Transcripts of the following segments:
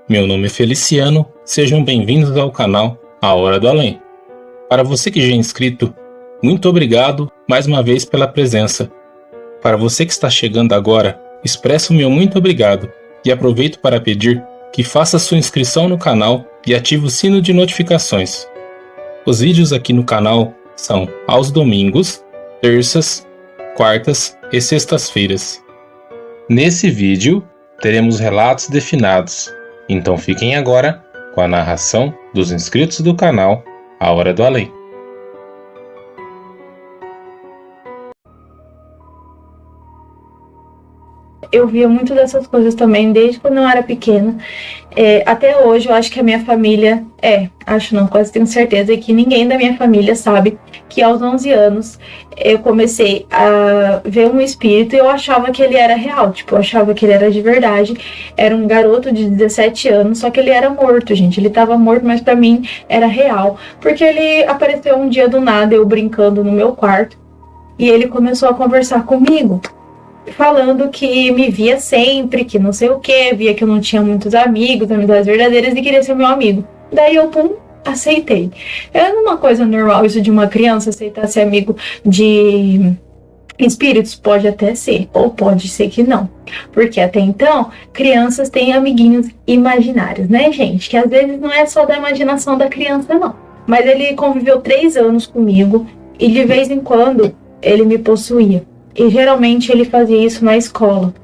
Meu nome é Feliciano, sejam bem-vindos ao canal A Hora do Além. Para você que já é inscrito, muito obrigado mais uma vez pela presença. Para você que está chegando agora, expresso o meu muito obrigado e aproveito para pedir que faça sua inscrição no canal e ative o sino de notificações. Os vídeos aqui no canal são aos domingos, terças, quartas e sextas-feiras. Nesse vídeo, teremos relatos definados, então fiquem agora com a narração dos inscritos do canal A Hora do Além. Eu via muito dessas coisas também, desde quando eu era pequena. Até hoje, eu acho que a minha família... quase tenho certeza que ninguém da minha família sabe que aos 11 anos eu comecei a ver um espírito e eu achava que ele era real. Eu achava que ele era de verdade. Era um garoto de 17 anos, só que ele era morto, gente. Ele tava morto, mas pra mim era real. Porque ele apareceu um dia do nada, eu brincando no meu quarto, e ele começou a conversar comigo, falando que me via sempre, que não sei o que, via que eu não tinha muitos amigos, amizades verdadeiras, e queria ser meu amigo. Daí eu, aceitei. Era uma coisa normal isso de uma criança aceitar ser amigo de espíritos? Pode até ser, ou pode ser que não. Porque até então, crianças têm amiguinhos imaginários, né, gente? Que às vezes não é só da imaginação da criança, não. Mas ele conviveu 3 anos comigo, e de vez em quando ele me possuía. E geralmente ele fazia isso na escola.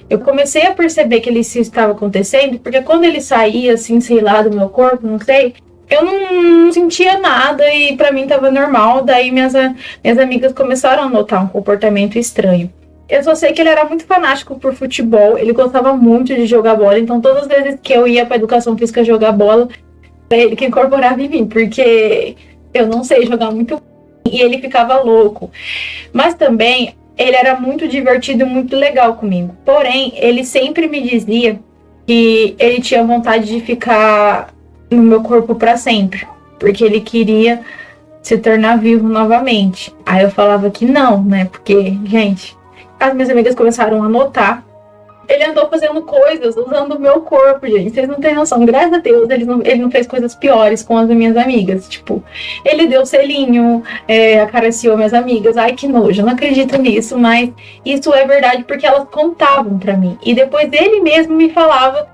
Eu comecei a perceber que isso estava acontecendo, porque quando ele saía, assim, sei lá, do meu corpo, não sei, eu não sentia nada e pra mim tava normal. Daí minhas amigas começaram a notar um comportamento estranho. Eu só sei que ele era muito fanático por futebol, ele gostava muito de jogar bola, então todas as vezes que eu ia pra educação física jogar bola, era ele que incorporava em mim, porque eu não sei jogar muito bem, e ele ficava louco. Mas também ele era muito divertido e muito legal comigo. Porém, ele sempre me dizia que ele tinha vontade de ficar no meu corpo para sempre, porque ele queria se tornar vivo novamente. Aí eu falava que não, né? Porque, gente, as minhas amigas começaram a notar. Ele andou fazendo coisas usando o meu corpo, gente. Vocês não têm noção. Graças a Deus, ele não fez coisas piores com as minhas amigas. Ele deu selinho, acariciou minhas amigas. Ai, que nojo, eu não acredito nisso, mas isso é verdade porque elas contavam pra mim. E depois ele mesmo me falava.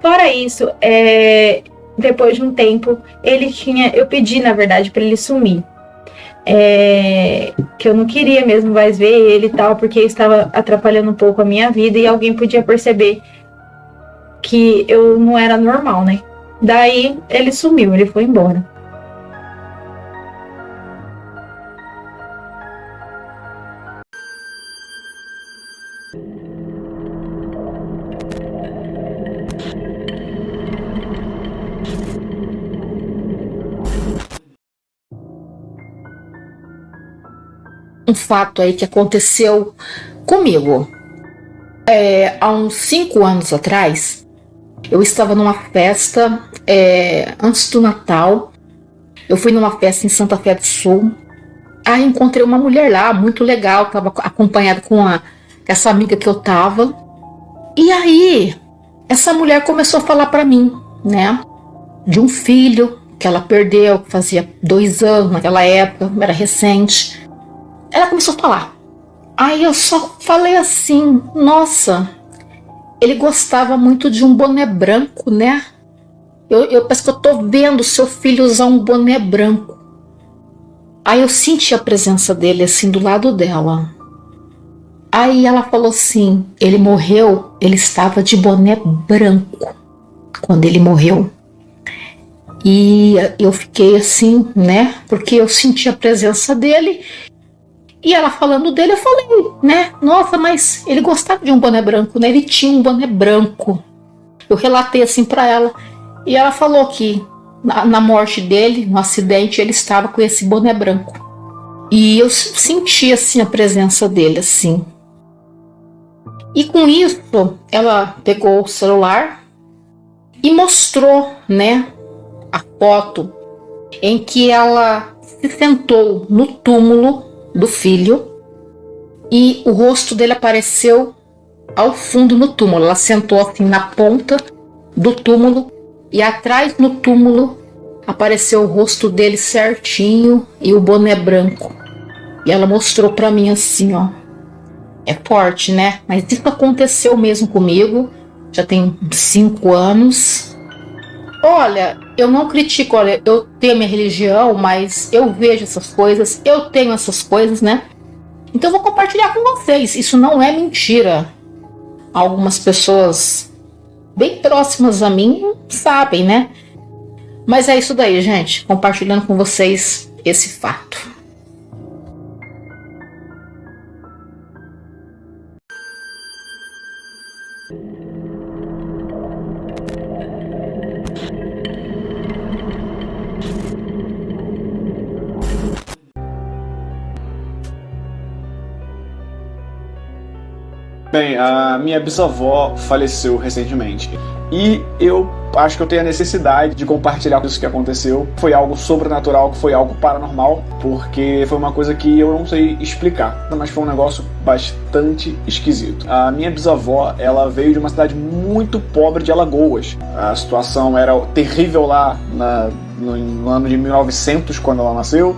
Fora isso, depois de um tempo, eu pedi, na verdade, pra ele sumir. Que eu não queria mesmo mais ver ele e tal, porque estava atrapalhando um pouco a minha vida e alguém podia perceber que eu não era normal, né? Daí ele sumiu, ele foi embora. Um fato aí que aconteceu comigo. Há uns 5 anos atrás, eu estava numa festa antes do Natal. Eu fui numa festa em Santa Fé do Sul. Aí encontrei uma mulher lá, muito legal, estava acompanhada com essa amiga que eu tava. E aí, essa mulher começou a falar para mim, né, de um filho que ela perdeu, que fazia 2 anos naquela época, era recente. Ela começou a falar. Aí eu só falei assim, nossa, ele gostava muito de um boné branco, né? Eu penso que eu tô vendo seu filho usar um boné branco. Aí eu senti a presença dele assim do lado dela. Aí ela falou assim, ele morreu, ele estava de boné branco quando ele morreu. E eu fiquei assim, né? Porque eu senti a presença dele. E ela falando dele, eu falei, né? Nossa, mas ele gostava de um boné branco, né? Ele tinha um boné branco. Eu relatei assim pra ela. E ela falou que na morte dele, no acidente, ele estava com esse boné branco. E eu senti assim a presença dele, assim. E com isso, ela pegou o celular e mostrou, né, a foto em que ela se sentou no túmulo do filho e o rosto dele apareceu ao fundo no túmulo. Ela sentou assim na ponta do túmulo e atrás no túmulo apareceu o rosto dele certinho e o boné branco. E ela mostrou pra mim assim, ó. É forte, né? Mas isso aconteceu mesmo comigo. Já tem 5 anos. Olha, eu não critico, olha, eu tenho minha religião, mas eu vejo essas coisas, eu tenho essas coisas, né? Então eu vou compartilhar com vocês. Isso não é mentira. Algumas pessoas bem próximas a mim sabem, né? Mas é isso daí, gente. Compartilhando com vocês esse fato. Bem, a minha bisavó faleceu recentemente e eu acho que eu tenho a necessidade de compartilhar isso que aconteceu. Foi algo sobrenatural, foi algo paranormal, porque foi uma coisa que eu não sei explicar, mas foi um negócio bastante esquisito. A minha bisavó, ela veio de uma cidade muito pobre de Alagoas. A situação era terrível lá no ano de 1900, quando ela nasceu,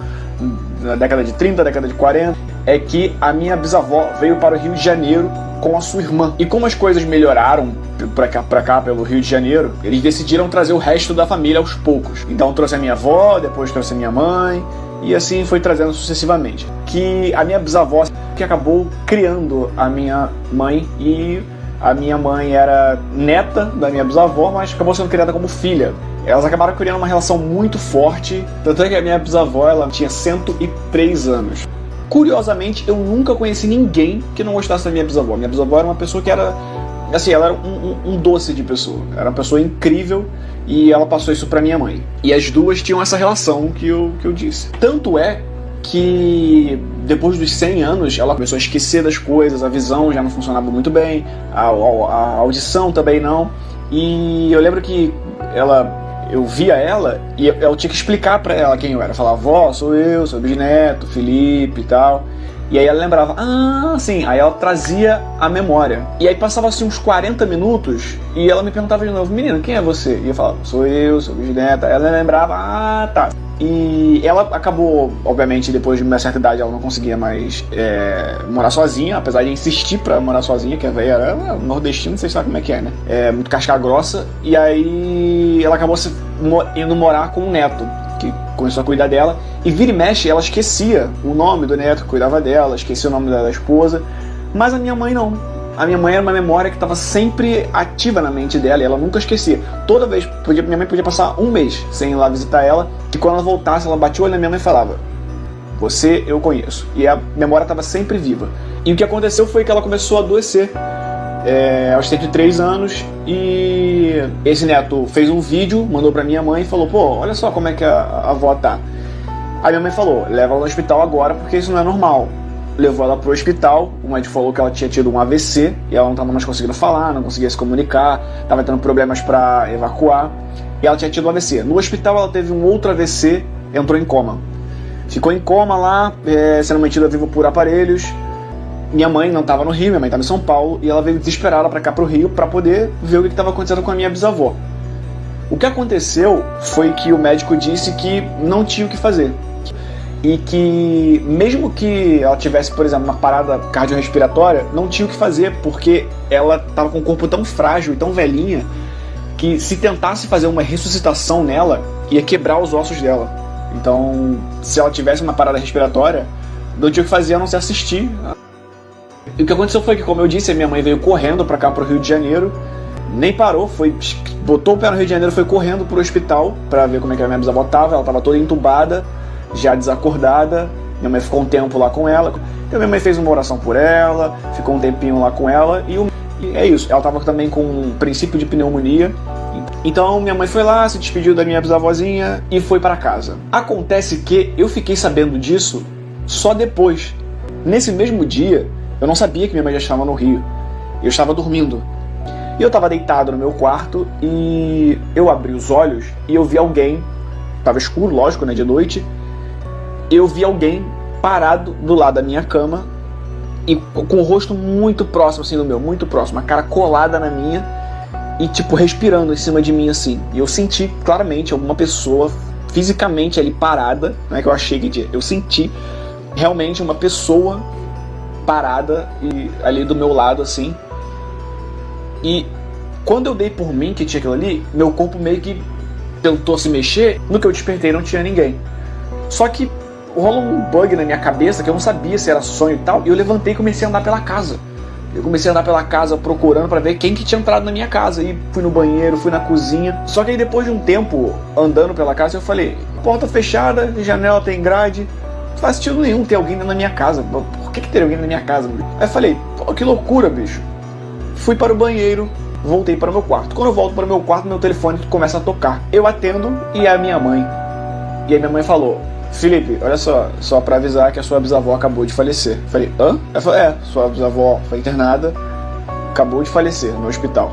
na década de 30, década de 40, é que a minha bisavó veio para o Rio de Janeiro com a sua irmã. E como as coisas melhoraram pra cá, pelo Rio de Janeiro, eles decidiram trazer o resto da família aos poucos. Então trouxe a minha avó, depois trouxe a minha mãe, e assim foi trazendo sucessivamente. Que a minha bisavó que acabou criando a minha mãe, e a minha mãe era neta da minha bisavó, mas acabou sendo criada como filha. Elas acabaram criando uma relação muito forte, tanto é que a minha bisavó, ela tinha 103 anos. Curiosamente, eu nunca conheci ninguém que não gostasse da minha bisavó. Minha bisavó era uma pessoa que era, assim, ela era um doce de pessoa. Era uma pessoa incrível e ela passou isso pra minha mãe. E as duas tinham essa relação que eu disse. Tanto é que depois dos 100 anos ela começou a esquecer das coisas, a visão já não funcionava muito bem, a audição também não. E eu lembro que eu via ela e eu tinha que explicar pra ela quem eu era. Falava, vó, sou eu, sou o bisneto, Felipe e tal. E aí ela lembrava, sim. Aí ela trazia a memória. E aí passava assim uns 40 minutos e ela me perguntava de novo, menina, quem é você? E eu falava, sou eu, sou o bisneto. Aí ela lembrava, tá. E ela acabou, obviamente, depois de uma certa idade, ela não conseguia mais morar sozinha, apesar de insistir pra morar sozinha, que a velha era nordestina, vocês sabem como é que é, né? É muito casca grossa. E aí ela acabou indo morar com o neto, que começou a cuidar dela. E vira e mexe, ela esquecia o nome do neto que cuidava dela, esquecia o nome da esposa. Mas a minha mãe não. A minha mãe era uma memória que estava sempre ativa na mente dela e ela nunca esquecia. Toda vez, minha mãe podia passar um mês sem ir lá visitar ela, que quando ela voltasse, ela batia o olho na minha mãe e falava, você eu conheço. E a memória estava sempre viva. E o que aconteceu foi que ela começou a adoecer aos 103 anos, e esse neto fez um vídeo, mandou pra minha mãe e falou, pô, olha só como é que a avó tá. Aí minha mãe falou, leva ela no hospital agora porque isso não é normal. Levou ela pro hospital, o médico falou que ela tinha tido um AVC e ela não estava mais conseguindo falar, não conseguia se comunicar, estava tendo problemas para evacuar e ela tinha tido um AVC. No hospital ela teve um outro AVC, entrou em coma. Ficou em coma lá, sendo mantida viva por aparelhos. Minha mãe não estava no Rio, minha mãe estava em São Paulo e ela veio desesperada para cá pro Rio para poder ver o que estava acontecendo com a minha bisavó. O que aconteceu foi que o médico disse que não tinha o que fazer. E que mesmo que ela tivesse, por exemplo, uma parada cardiorrespiratória, não tinha o que fazer, porque ela estava com um corpo tão frágil e tão velhinha que se tentasse fazer uma ressuscitação nela, ia quebrar os ossos dela. Então, se ela tivesse uma parada respiratória, não tinha o que fazer a não se assistir. E o que aconteceu foi que, como eu disse, a minha mãe veio correndo para cá, pro Rio de Janeiro, nem parou, botou o pé no Rio de Janeiro, foi correndo pro hospital para ver como é que a minha bisavó estava. Ela estava toda entubada, já desacordada. Minha mãe ficou um tempo lá com ela. Então minha mãe fez uma oração por ela, ficou um tempinho lá com ela e é isso. Ela estava também com um princípio de pneumonia. Então minha mãe foi lá, se despediu da minha bisavózinha e foi para casa. Acontece que eu fiquei sabendo disso só depois. Nesse mesmo dia, eu não sabia que minha mãe já estava no Rio. Eu estava dormindo. E eu estava deitado no meu quarto e eu abri os olhos e eu vi alguém. Estava escuro, lógico, né, de noite. Eu vi alguém parado do lado da minha cama e com o rosto muito próximo assim do meu, muito próximo, a cara colada na minha, e tipo respirando em cima de mim assim. E eu senti claramente alguma pessoa fisicamente ali parada, não é que eu achei que tinha, eu senti realmente uma pessoa parada e ali do meu lado assim. E quando eu dei por mim que tinha aquilo ali, meu corpo meio que tentou se mexer. No que eu despertei não tinha ninguém. Só que rolou um bug na minha cabeça que eu não sabia se era sonho e tal. E eu levantei e comecei a andar pela casa. Eu comecei a andar pela casa procurando pra ver quem que tinha entrado na minha casa. E fui no banheiro, fui na cozinha. Só que aí depois de um tempo andando pela casa eu falei, porta fechada, janela tem grade, não faz sentido nenhum ter alguém na minha casa. Por que teria alguém na minha casa? Aí eu falei, pô, que loucura, bicho. Fui para o banheiro, voltei para o meu quarto. Quando eu volto para o meu quarto, meu telefone começa a tocar. Eu atendo e é a minha mãe. E aí minha mãe falou, Felipe, olha só pra avisar que a sua bisavó acabou de falecer. Eu falei, hã? Ela falou, sua bisavó foi internada, acabou de falecer no hospital.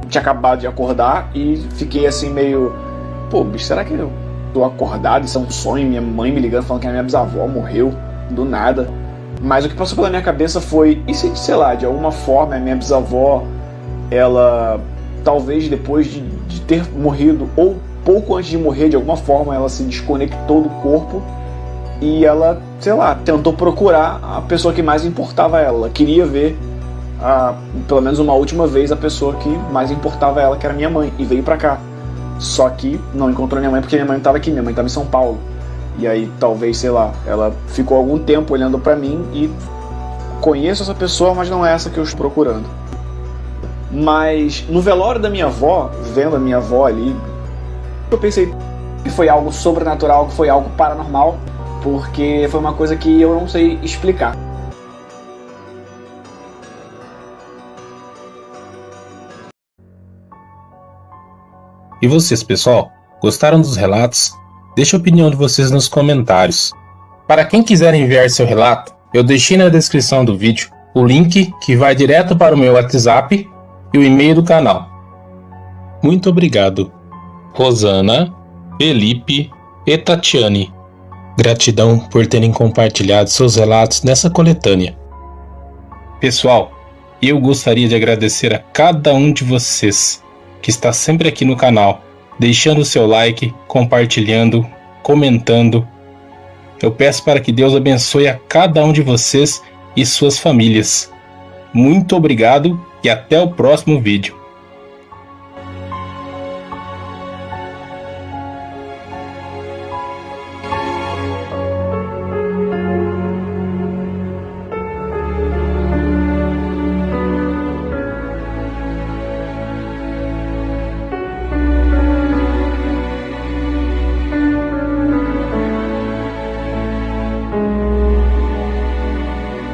Tinha acabado de acordar e fiquei assim meio, pô, bicho, será que eu tô acordado? Isso é um sonho? Minha mãe me ligando falando que a minha bisavó morreu do nada. Mas o que passou pela minha cabeça foi, e se, sei lá, de alguma forma a minha bisavó, ela, talvez depois de ter morrido, ou pouco antes de morrer, de alguma forma, ela se desconectou do corpo e ela, sei lá, tentou procurar a pessoa que mais importava a ela. Ela queria ver, pelo menos uma última vez, a pessoa que mais importava a ela, que era minha mãe, e veio pra cá. Só que não encontrou minha mãe porque minha mãe não estava aqui, minha mãe estava em São Paulo. E aí, talvez, sei lá, ela ficou algum tempo olhando pra mim e conheço essa pessoa, mas não é essa que eu estou procurando. Mas no velório da minha avó, vendo a minha avó ali, eu pensei que foi algo sobrenatural, que foi algo paranormal, porque foi uma coisa que eu não sei explicar. E vocês, pessoal? Gostaram dos relatos? Deixe a opinião de vocês nos comentários. Para quem quiser enviar seu relato, eu deixei na descrição do vídeo o link que vai direto para o meu WhatsApp e o e-mail do canal. Muito obrigado, Rosana, Felipe e Tatiane. Gratidão por terem compartilhado seus relatos nessa coletânea. Pessoal, eu gostaria de agradecer a cada um de vocês que está sempre aqui no canal, deixando o seu like, compartilhando, comentando. Eu peço para que Deus abençoe a cada um de vocês e suas famílias. Muito obrigado e até o próximo vídeo.